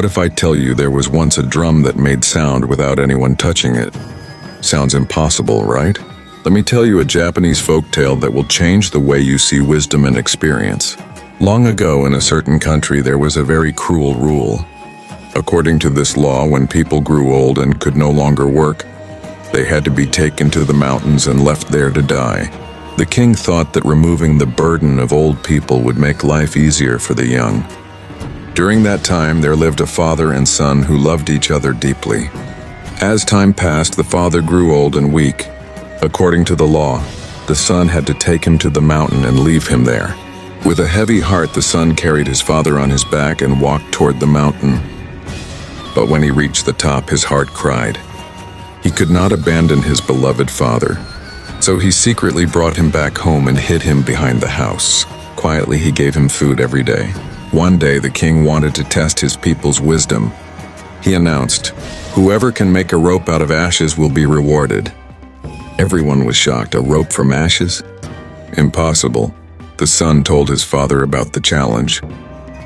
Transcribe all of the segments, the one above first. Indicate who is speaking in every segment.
Speaker 1: What if I tell you there was once a drum that made sound without anyone touching it? Sounds impossible, right? Let me tell you a Japanese folktale that will change the way you see wisdom and experience. Long ago in a certain country there was a very cruel rule. According to this law, when people grew old and could no longer work, they had to be taken to the mountains and left there to die. The king thought that removing the burden of old people would make life easier for the young. During that time, there lived a father and son who loved each other deeply. As time passed, the father grew old and weak. According to the law, the son had to take him to the mountain and leave him there. With a heavy heart, the son carried his father on his back and walked toward the mountain. But when he reached the top, his heart cried. He could not abandon his beloved father. So he secretly brought him back home and hid him behind the house. Quietly, he gave him food every day. One day, the king wanted to test his people's wisdom. He announced, "Whoever can make a rope out of ashes will be rewarded." Everyone was shocked. A rope from ashes? Impossible. The son told his father about the challenge.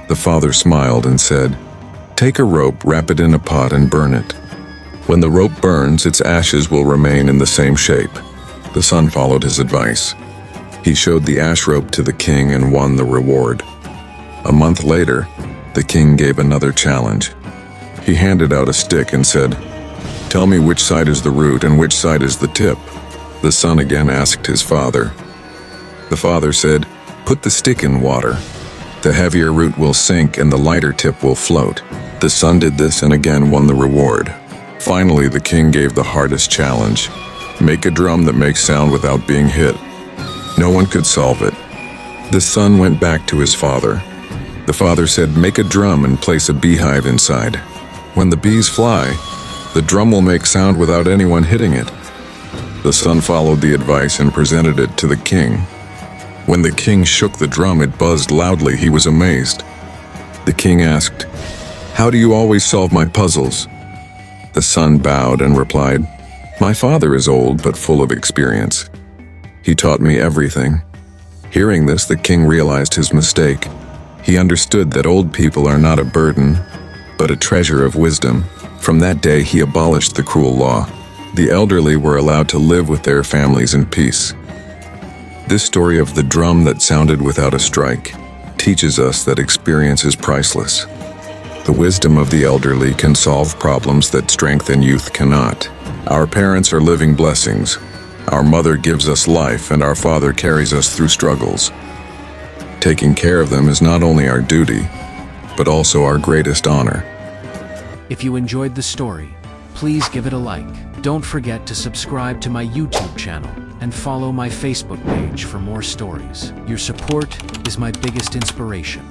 Speaker 1: The father smiled and said, "Take a rope, wrap it in a pot, and burn it. When the rope burns, its ashes will remain in the same shape." The son followed his advice. He showed the ash rope to the king and won the reward. A month later, the king gave another challenge. He handed out a stick and said, "Tell me which side is the root and which side is the tip." The son again asked his father. The father said, "Put the stick in water. The heavier root will sink and the lighter tip will float." The son did this and again won the reward. Finally, the king gave the hardest challenge. Make a drum that makes sound without being hit. No one could solve it. The son went back to his father. The father said, "Make a drum and place a beehive inside. When the bees fly, the drum will make sound without anyone hitting it." The son followed the advice and presented it to the king. When the king shook the drum, it buzzed loudly. He was amazed. The king asked, "How do you always solve my puzzles?" The son bowed and replied, "My father is old but full of experience. He taught me everything." Hearing this, the king realized his mistake. He understood that old people are not a burden, but a treasure of wisdom. From that day, he abolished the cruel law. The elderly were allowed to live with their families in peace. This story of the drum that sounded without a strike teaches us that experience is priceless. The wisdom of the elderly can solve problems that strength and youth cannot. Our parents are living blessings. Our mother gives us life, and our father carries us through struggles. Taking care of them is not only our duty, but also our greatest honor.
Speaker 2: If you enjoyed the story, please give it a like. Don't forget to subscribe to my YouTube channel and follow my Facebook page for more stories. Your support is my biggest inspiration.